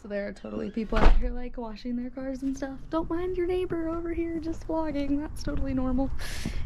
So there are totally people out here like washing their cars and stuff. Don't mind your neighbor over here just vlogging. That's totally normal.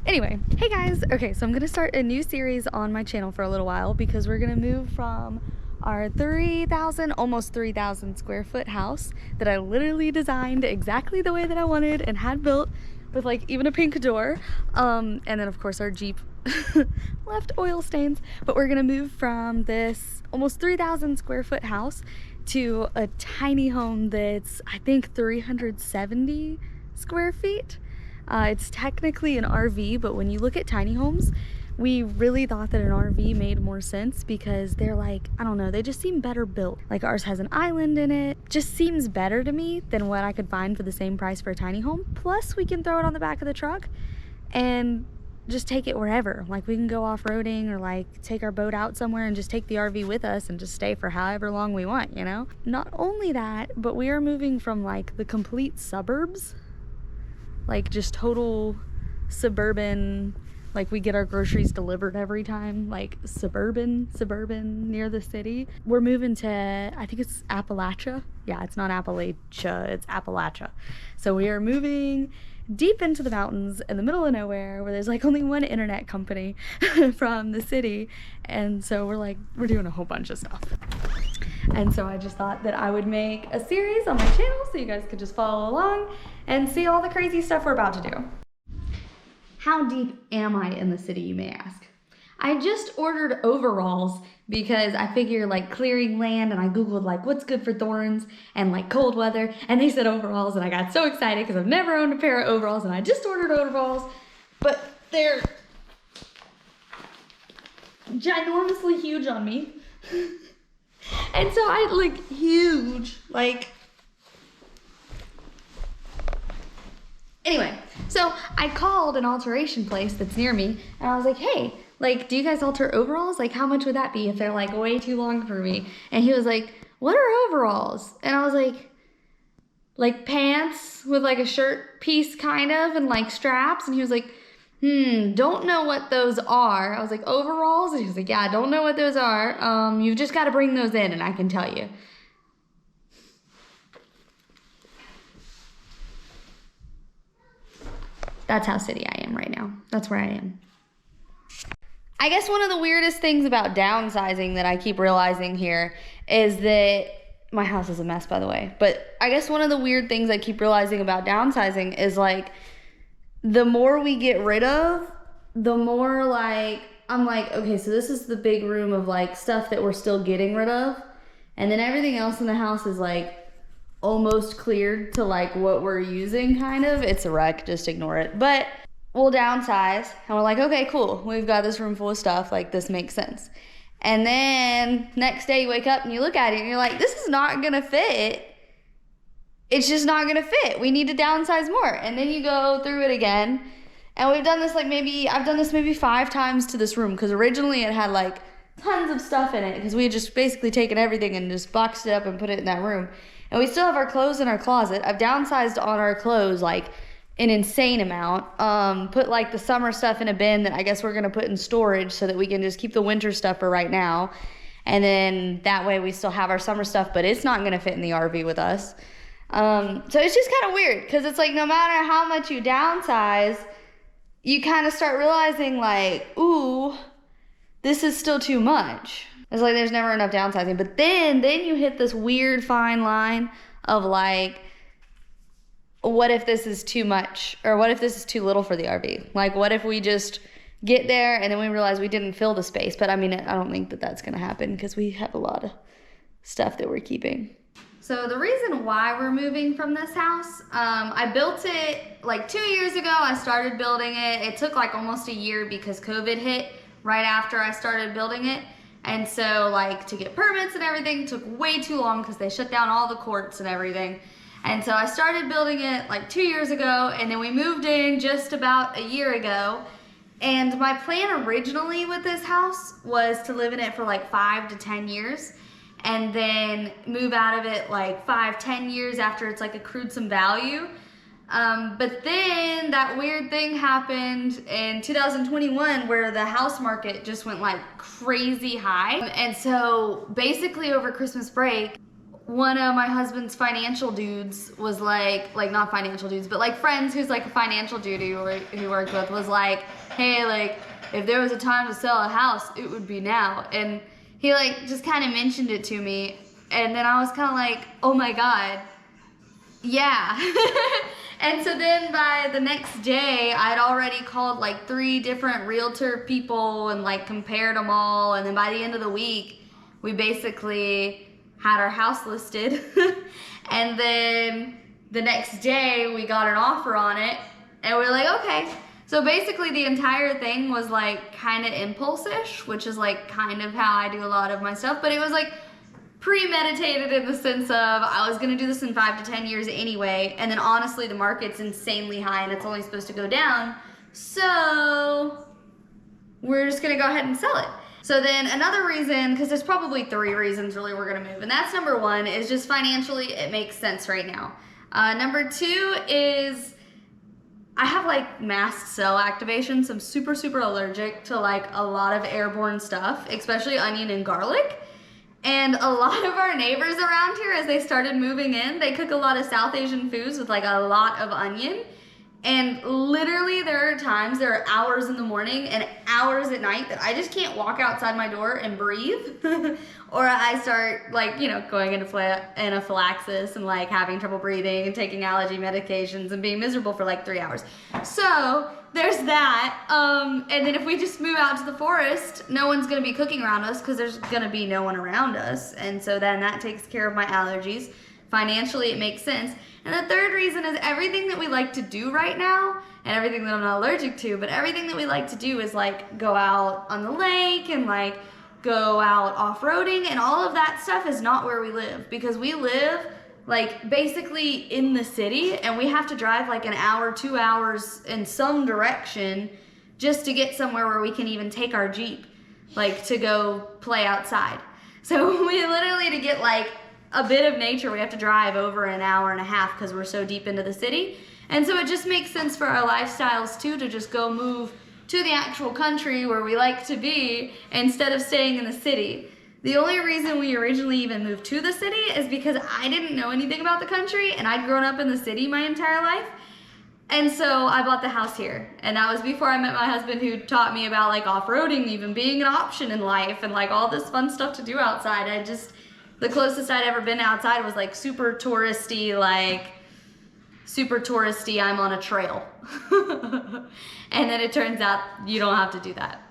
Anyway, hey guys. Okay, so I'm gonna start a new series on my channel for a little while because we're gonna move from our 3,000, almost 3,000 square foot house that I literally designed exactly the way that I wanted and had built with like even a pink door. And then of course our Jeep left oil stains. But we're gonna move from this almost 3,000 square foot house to a tiny home that's I think 370 square feet. It's technically an RV, but when you look at tiny homes, we really thought that an RV made more sense because they're like, I don't know, they just seem better built. Like ours has an island in it. Just seems better to me than what I could find for the same price for a tiny home. Plus we can throw it on the back of the truck and just take it wherever. Like we can go off-roading or like take our boat out somewhere and just take the RV with us and just stay for however long we want, you know? Not only that, but we are moving from like the complete suburbs, like just total suburban, like we get our groceries delivered every time, like suburban near the city. We're moving to, I think it's Appalachia. Yeah, it's not Appalachia, it's Appalachia. So we are moving deep into the mountains in the middle of nowhere where there's like only one internet company from the city. And so we're doing a whole bunch of stuff. And so I just thought that I would make a series on my channel so you guys could just follow along and see all the crazy stuff we're about to do. How deep am I in the city, you may ask? I just ordered overalls because I figure like clearing land, and I googled like what's good for thorns and like cold weather, and they said overalls, and I got so excited because I've never owned a pair of overalls, and I just ordered overalls, but they're ginormously huge on me. And so I like huge, like, anyway, so I called an alteration place that's near me, and I was like, hey, like, do you guys alter overalls? Like, how much would that be if they're like way too long for me? And he was like, what are overalls? And I was like pants with like a shirt piece kind of and like straps. And he was like, don't know what those are. I was like, overalls? And he was like, yeah, I don't know what those are. You've just got to bring those in and I can tell you. That's how city I am right now. That's where I am. I guess one of the weirdest things about downsizing that I keep realizing here is that my house is a mess, by the way. But I guess one of the weird things I keep realizing about downsizing is like the more we get rid of, the more like I'm like, okay, so this is the big room of like stuff that we're still getting rid of. And then everything else in the house is like almost cleared to like what we're using kind of. It's a wreck, just ignore it. But we'll downsize and we're like, okay, cool. We've got this room full of stuff. Like this makes sense. And then next day you wake up and you look at it and you're like, this is not gonna fit. It's just not gonna fit. We need to downsize more. And then you go through it again. And we've done this like I've done this maybe 5 times to this room because originally it had like tons of stuff in it because we had just basically taken everything and just boxed it up and put it in that room. And we still have our clothes in our closet. I've downsized on our clothes like an insane amount. Put like the summer stuff in a bin that I guess we're gonna put in storage so that we can just keep the winter stuff for right now. And then that way we still have our summer stuff, but it's not gonna fit in the RV with us. So it's just kind of weird because it's like no matter how much you downsize, you kind of start realizing like, ooh, this is still too much. It's like there's never enough downsizing. But then you hit this weird fine line of like, what if this is too much? Or what if this is too little for the RV? Like, what if we just get there and then we realize we didn't fill the space? But I mean, I don't think that that's gonna happen because we have a lot of stuff that we're keeping. So the reason why we're moving from this house, I built it like 2 years ago. I started building it. It took like almost a year because COVID hit right after I started building it. And so like to get permits and everything took way too long because they shut down all the courts and everything. And so I started building it like 2 years ago, and then we moved in just about a year ago. And my plan originally with this house was to live in it for like 5 to 10 years and then move out of it like 5-10 years after it's like accrued some value. But then that weird thing happened in 2021 where the house market just went like crazy high. And so basically over Christmas break, one of my husband's financial dudes was like not financial dudes, but like friends who's like a financial dude who worked with was like, hey, like if there was a time to sell a house, it would be now. And he like just kind of mentioned it to me, and then I was kind of like, oh my God, yeah. And so then by the next day, I'd already called like 3 different realtor people and like compared them all. And then by the end of the week, we basically had our house listed. And then the next day we got an offer on it, and we were like, okay. So basically the entire thing was like kind of impulse-ish, which is like kind of how I do a lot of my stuff, but it was like premeditated in the sense of I was gonna do this in 5 to 10 years anyway, and then honestly the market's insanely high and it's only supposed to go down, so we're just gonna go ahead and sell it. So then another reason, because there's probably 3 reasons really we're gonna move, and that's number 1 is just financially it makes sense right now. Number 2 is I have like mast cell activation, so I'm super allergic to like a lot of airborne stuff, especially onion and garlic. And a lot of our neighbors around here, as they started moving in, they cook a lot of South Asian foods with like a lot of onion. And literally there are hours in the morning and hours at night that I just can't walk outside my door and breathe. Or I start like, you know, going into anaphylaxis and like having trouble breathing and taking allergy medications and being miserable for like 3 hours. So there's that. And then if we just move out to the forest, no one's gonna be cooking around us because there's gonna be no one around us. And so then that takes care of my allergies. Financially, it makes sense. And the third reason is everything that we like to do right now, and everything that I'm not allergic to, but everything that we like to do is like go out on the lake and like go out off-roading, and all of that stuff is not where we live, because we live like basically in the city and we have to drive like an hour, 2 hours in some direction just to get somewhere where we can even take our Jeep, like to go play outside. So we literally, to get like a bit of nature, we have to drive over an hour and a half because we're so deep into the city. And so it just makes sense for our lifestyles too to just go move to the actual country where we like to be instead of staying in the city. The only reason we originally even moved to the city is because I didn't know anything about the country and I'd grown up in the city my entire life. And so I bought the house here. And that was before I met my husband, who taught me about like off-roading even being an option in life and like all this fun stuff to do outside. The closest I'd ever been outside was like super touristy, I'm on a trail. And then it turns out you don't have to do that.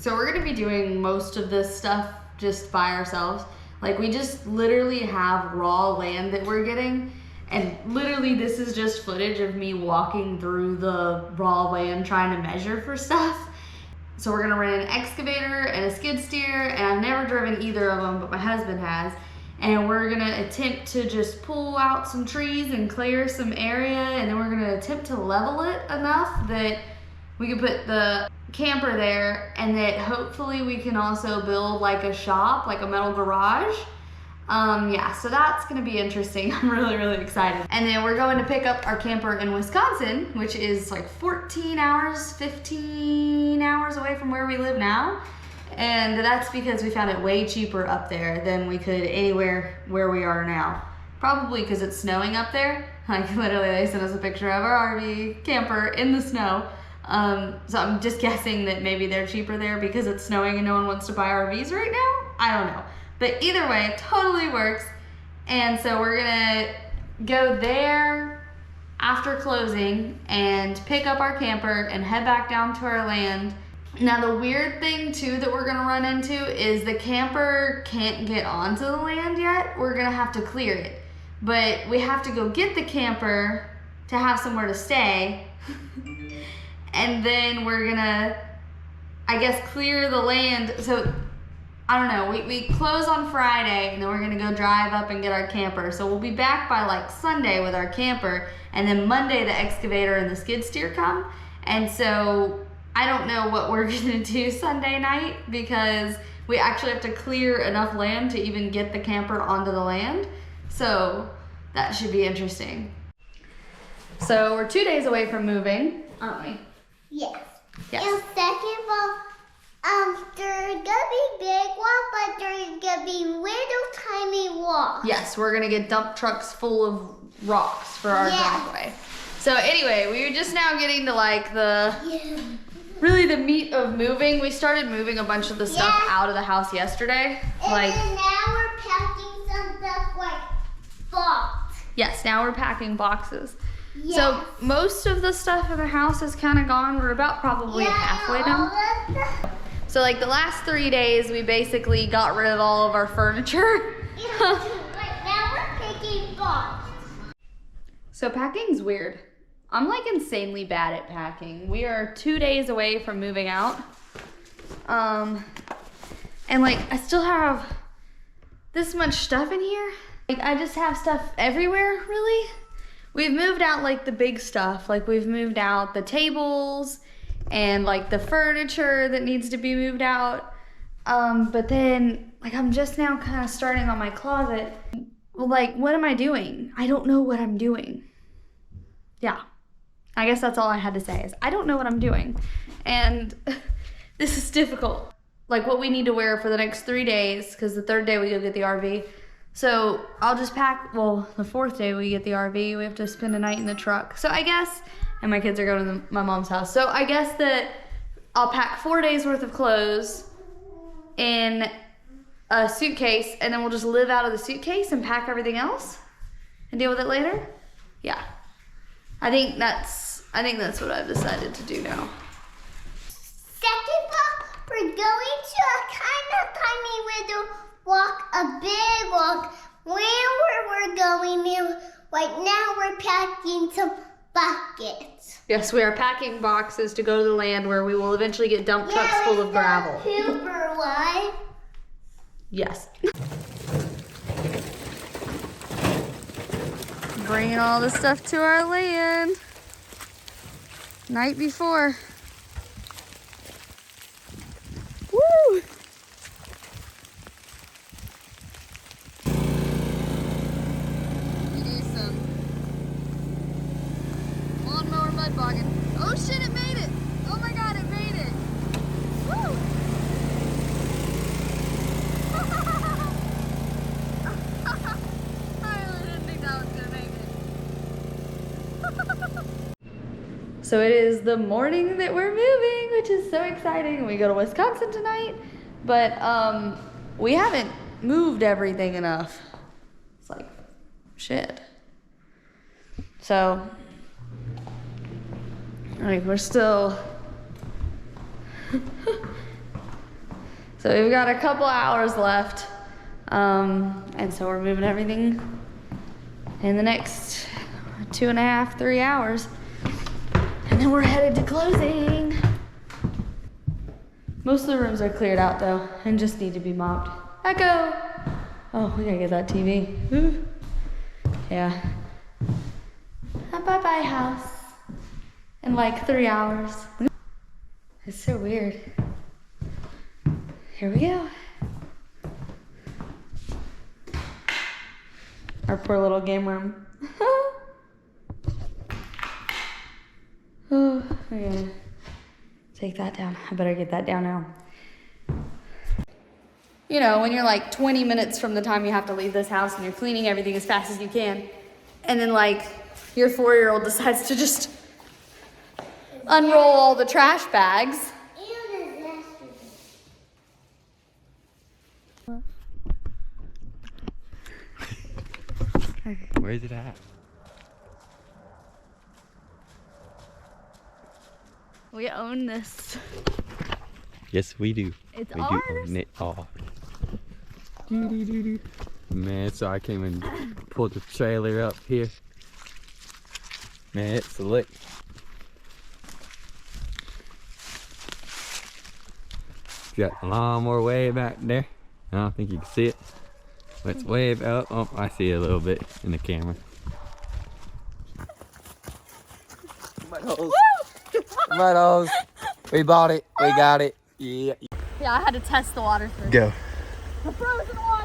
So we're gonna be doing most of this stuff just by ourselves. Like, we just literally have raw land that we're getting, and literally this is just footage of me walking through the raw land trying to measure for stuff. So we're gonna rent an excavator and a skid steer, and I've never driven either of them, but my husband has. And we're gonna attempt to just pull out some trees and clear some area, and then we're gonna attempt to level it enough that we can put the camper there, and that hopefully we can also build like a shop, like a metal garage. Yeah, so that's gonna be interesting. I'm really excited. And then we're going to pick up our camper in Wisconsin, which is like 14 hours, 15 hours away from where we live now. And that's because we found it way cheaper up there than we could anywhere where we are now. Probably because it's snowing up there. Like literally they sent us a picture of our RV camper in the snow. So I'm just guessing that maybe they're cheaper there because it's snowing and no one wants to buy RVs right now. I don't know. But either way, it totally works. And so we're gonna go there after closing and pick up our camper and head back down to our land. Now the weird thing too that we're gonna run into is the camper can't get onto the land yet. We're gonna have to clear it. But we have to go get the camper to have somewhere to stay. And then we're gonna, I guess, clear the land. So, I don't know, we close on Friday and then we're gonna go drive up and get our camper. So we'll be back by like Sunday with our camper, and then Monday the excavator and the skid steer come. And so I don't know what we're gonna do Sunday night because we actually have to clear enough land to even get the camper onto the land. So that should be interesting. So we're 2 days away from moving, aren't we? Yes. Yes. And second of all, there's gonna be big walk, but there's gonna be little tiny walks. Yes, we're gonna get dump trucks full of rocks for our driveway. So anyway, we were just now getting to like really the meat of moving. We started moving a bunch of the stuff out of the house yesterday. And then now we're packing some stuff like box. Yes, now we're packing boxes. Yes. So most of the stuff in the house is kind of gone. We're about probably halfway done. So like the last 3 days, we basically got rid of all of our furniture. Right now we're picking box. So packing's weird. I'm like insanely bad at packing. We are 2 days away from moving out. And like I still have this much stuff in here. Like I just have stuff everywhere, really. We've moved out like the big stuff. Like we've moved out the tables and like the furniture that needs to be moved out. But then like I'm just now kind of starting on my closet. Well, like what am I doing? I don't know what I'm doing. Yeah, I guess that's all I had to say is I don't know what I'm doing. And this is difficult. Like what we need to wear for the next 3 days, because the third day we go get the RV. So I'll just pack, well, the fourth day we get the RV, we have to spend a night in the truck. So I guess, and my kids are going to my mom's house. So I guess that I'll pack 4 days worth of clothes in a suitcase, and then we'll just live out of the suitcase and pack everything else and deal with it later. Yeah, I think that's what I've decided to do now. Second part, we're going to a kind of tiny little walk, a big walk, where we're going to. Right now we're packing some buckets. Yes, we are packing boxes to go to the land where we will eventually get dump trucks full of gravel. Hoover one. Yes. Bringing all the stuff to our land. Night before. Woo! Oh shit, it made it! Oh my god, it made it! Woo! I really didn't think that was gonna make it. So it is the morning that we're moving, which is so exciting. We go to Wisconsin tonight, but we haven't moved everything enough. It's like, shit. So, like we're still, so we've got a couple hours left, and so we're moving everything in the next 2.5, 3 hours, and then we're headed to closing. Most of the rooms are cleared out though, and just need to be mopped. Echo! Oh, we gotta get that TV. Ooh. Yeah. A bye-bye house. In like 3 hours. It's so weird. Here we go. Our poor little game room. Oh, we're gonna take that down. I better get that down now. You know, when you're like 20 minutes from the time you have to leave this house and you're cleaning everything as fast as you can, and then like your 4-year-old decides to just unroll all the trash bags. Where's it at? We own this. Yes, we do. It's we ours. do own it all. Man, so I came and pulled the trailer up here. Man, it's lit. Got the lawnmower way back there. I don't think you can see it. But it's way back. Oh, I see it a little bit in the camera. Mud hose. We bought it. We got it. Yeah. Yeah, I had to test the water through. Go. The frozen water.